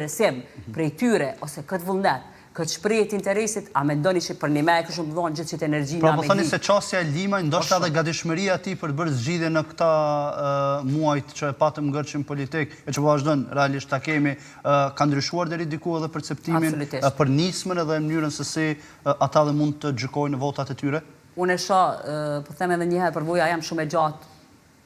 interesim prej tyre, ose këtë vullnet, këtë shprehje interesit, a mendoni që për një me e kështu më dhonë gjithë që të energjinë Pra po thoni se qasja e Limaj, ndoshta edhe gatishmëria e tij për bërë zgjidhje në këta muajt që e patëm ngërçim politik, e që vazhdon realisht ta kemi, ka ndryshuar deri diku edhe perceptimin për nismën edhe mënyrën se si ata dhe mund të gjykojnë votat e tyre? Unë e shoh, po them edhe një herë për voja jam shumë e gjatë,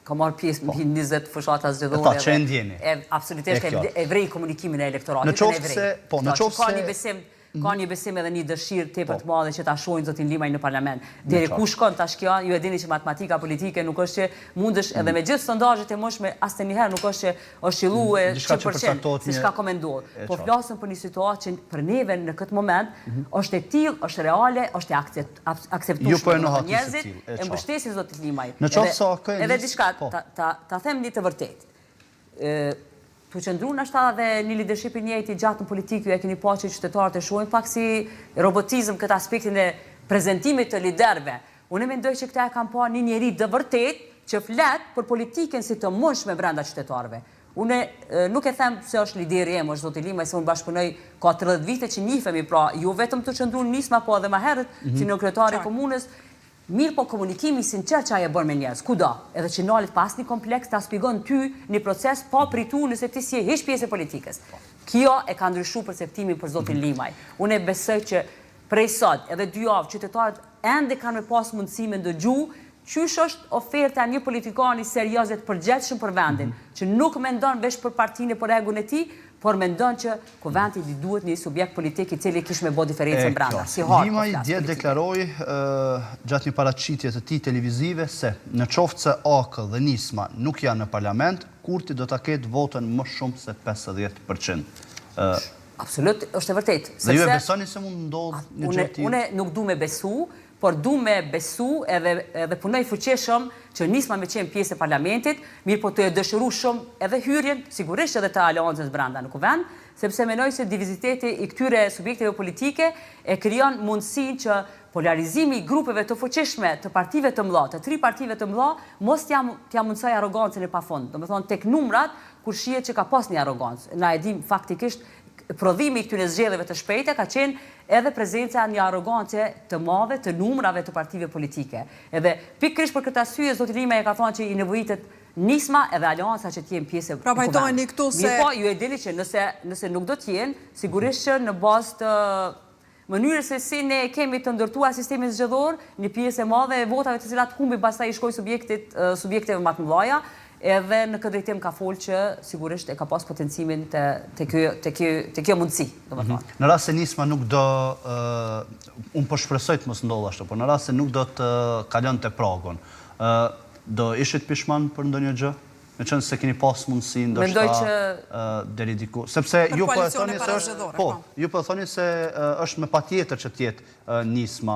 ka marrë pjesë në 20 fshata zgjedhore. Ta që e ndjeni. Absolutisht e vrej komunikimin e elektoratit. Në qoftë se ka një besim edhe një dëshirë tepër të madhe që ta shohin zotin Limaj në parlament. Deri ku shkon tash kjo, ju e dini që matematika politike nuk është që mundesh edhe me gjithë sondazhet e mëshme asnjëherë nuk është që është qelluar 100% si çka komenduar. Po flasim për një situatë që për neve në këtë moment është e tillë, është reale, është e akceptueshme. Njerëzit e mbështesin zotin Limaj. Edhe diçka ta them një të vërtetë. Tu qëndru në ashta dhe një leadership i njëjtë i gjatë në politikë, ju e keni pa që qytetarët e shohin pak si robotizm këtë aspektin e prezentimit të liderve. Unë mendoj që këta e kam pa një njeri dë vërtet që flet për politiken si të mëshme brenda qytetarëve. Unë nuk e them se është lideri em, është zoti Limaj, se unë bashkëpunoj ka 30 vite që njihemi, pra ju vetëm të qëndru në nisma, po edhe më herët, si në kryetari i komunës. Mirë po komunikimi sinqert që aje bërë me njerëz, kuda, edhe që nalit pas një kompleks ta shpjegon ty një proces pa pritu nëse ti si e hiç pjesë e politikës. Kjo e ka ndryshu perceptimin për zotin Limaj. Unë e besoj që prej sot edhe 2 javë qytetarët ende kanë me pas mundësi me ndëgju qysh është oferta një politikani seriozet përgjithshëm për vendin, që nuk mendon veç për partinë e për egun e tij, por mendon që kuvendit i duhet një subjekt politik i cili kish me bë diferencën brenda. Limaj dje deklaroi gjatë një paraqitje të tij televizive se në qoftë se AK dhe Nisma nuk janë në parlament, Kurti do ta ketë votën më shumë se 50%. Absolut, është e vërtetë. Dhe ju e besoni se mund ndodh një gjë tillë? Unë nuk du me besu, por du me besu edhe punoj fuqishëm që Nisma me qenë pjesë e parlamentit, mirë po të e dëshiru shumë edhe hyrjen, sigurisht edhe të aleancës brenda në kuvend, sepse menoj se diviziteti i këtyre subjekteve politike e krijon mundësinë që polarizimi i grupeve të fuqishme të partive të mëdha, të 3 partive të mëdha, mos t'ja mundsoj arrogancën e pafund. Domethënë tek numrat kur shihet që ka pas një arrogancë. Na e dim faktikisht prodhimi i këtyre zgjedhjeve të shpejta ka qenë edhe prezenca një arrogance të madhe të numrave të partive politike. Edhe pikërisht për këtë arsye zoti Limaj e ka thënë që i nevojitet Nisma edhe aleanca që të jenë pjesë. Pra pajtojeni këtu se po ju e dini që nëse nuk do të jenë, sigurisht që në bazë të mënyrës se si ne kemi të ndërtuar sistemin zgjedhor, një pjesë e madhe e votave të cilat humbi pastaj i shkojnë subjekteve më të mëdha. Edhe në këtë drejtim ka folë që sigurisht e ka pas potencimin të kjo mundësi. Në rast se Nisma nuk do, unë po shpresoj të mos ndodhë ashtu, por në rast se nuk do të kalon të pragun, do ishit pishman për ndonjë gjë? Me qënë se keni pas mundësi ndoshta deri diku. Sepse ju po e thoni se është me patjetër që tjetë Nisma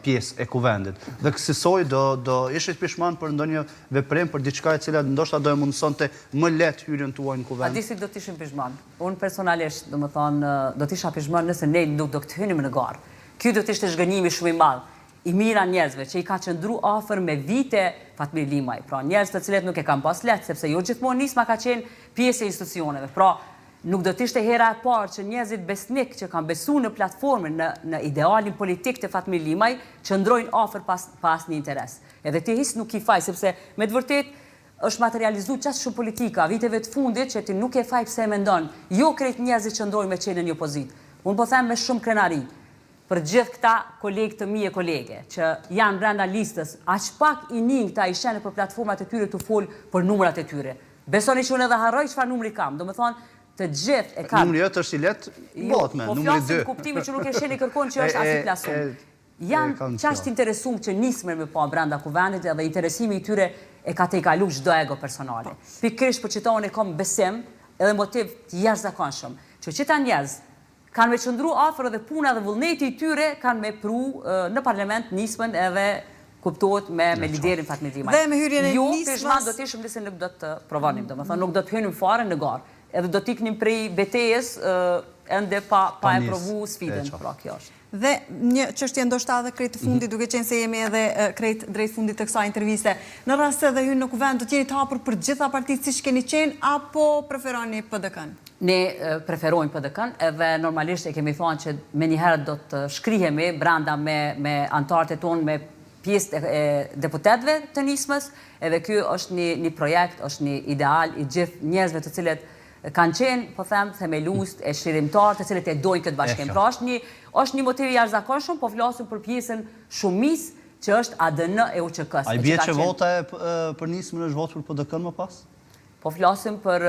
pjesë e kuvendit. Dhe kësaj do ishit pishman për ndonjë veprim për diçka e cila ndoshta do e mundësonte më lehtë hyrjen tuaj në kuvend. A di si do të ishim pishman? Unë personalisht, domethënë, do të isha pishman nëse ne nuk do të hynim në garë. Ky do të ishte zhgënjimi shumë i madh i mira njerëzve që i ka qëndru afër me vite Fatmir Limaj. Pra njerëz të cilët nuk e kanë pas lehtë, sepse jo gjithmonë Nisma ka qenë pjesë e institucioneve. Pra nuk do të ishte hera e parë që njerëzit besnik që kanë besuar në platformën, në idealin politik të Fatmir Limaj, qëndrojnë afër pas një interes. Edhe ti hiç nuk i faj, sepse me të vërtetë është materializuar çast shumë politika viteve të fundit që ti nuk e faj pse e mendon. Jo krejt njerëzit qëndrojnë me qenë në një opozitë. Unë po them me shumë krenari për gjithë këta kolegë të mi e kolege, që janë brenda listës, aq pak i njën këta i shenë për platformat e tyre të folë për numrat e tyre. Besoni që unë edhe harroj çfarë numri kam, do me thonë, të gjithë e kam. Numri jëtë është i letë, bot me, numri 2. Po flasim kuptimi që nuk e sheni kërkon që është asi plasum. Janë qashtë interesum që nismer me pa brenda kuvendit edhe interesimi i tyre e ka te i kalu çdo ego personale. Pikërisht për që ta unë e kam besim edhe motiv të jashtëzakonshëm, që ta njerëz kanë me qëndru afër dhe puna dhe vullneti i tyre kanë me pru në parlament Nismën edhe kuptohet me liderin Fatmir Limaj. Dhe me hyrjen e Nismës. Jo, pishman do t'ishëm nëse nuk do të provonim, domethënë nuk do të hynim fare në garë. Edhe do t'iknim prej betejës ende pa e provu sfidën, pra kjo është. Dhe një çështje ndoshta edhe krejt të fundit, duke qenë se jemi edhe krejt drejt fundit të kësaj interviste. Në rast se edhe ju në kuvend do t'jeni të hapur për gjitha partitë siç keni qenë, apo preferoni PDK-n? Ne preferojmë PDK-n, edhe normalisht e kemi thonë që me njëherë do të shkrihemi branda me antarët e tonë, me pjesë e deputetëve të nismës, edhe kjo është një projekt, është një ideal i gjithë njerëzve të cilët kanë qenë, po them, themelust e shqirimtarë të cilët e dojnë këtë bashkim. Pra është një motiv i jashtëzakonshëm, po flasim për pjesën shumicë që është ADN e UÇK-s. A i bie që vota për nismën është votë për PDK-n më pas? Po flasim për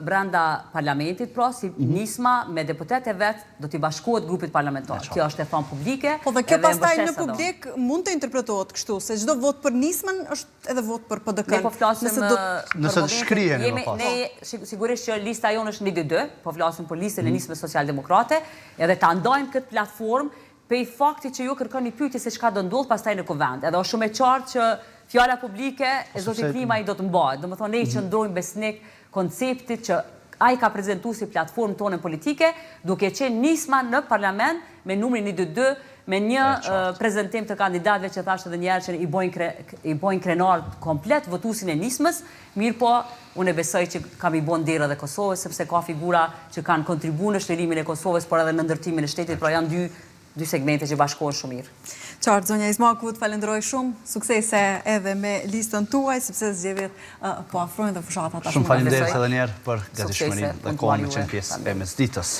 brenda parlamentit, pra si nisma me deputet e vetë do t'i bashkohet grupit parlamentar. Kjo është e thonë publike. Po dhe kjo pastaj në publik mund të interpretohet kështu, se çdo vot për nismën është edhe vot për PDK-n. Ne po flasim nëse të shkriheni më pas. Ne sigurisht që lista jonë është 1-2, po flasim për listën e nismës socialdemokrate, edhe ta ndajmë këtë platformë pe i fakti që ju kërkoni pyetje se çka do ndodh pastaj në kuvend. Edhe është shumë e qartë që fjala publike e zotit Klimaj do të mbahet. Do më thonë, ne i qëndrojmë besnik konceptit që ai ka prezentuar si platformë tonë politike, duke qenë nisma në parlament me numrin 1-2, me një prezentim të kandidatëve që thashtë edhe njerë që i bojnë krenar komplet votusin e nismës, mirë po, unë e besoj që kam i bon derë dhe Kosovës, sepse ka figura që kanë kontribu në shlirimin e Kosovës, por edhe në ndërtimin e shtetit, pra janë dy segmente që bashkohen shumë mirë. Qartë, zonja Izmakut, falenderoj shumë, suksese edhe me listën tuaj, sepse zgjedhjet po afrojnë dhe fushatat. Shumë falenderit edhe njerë për gatishmërinë dhe kohën me qenë pjesë e mesditës.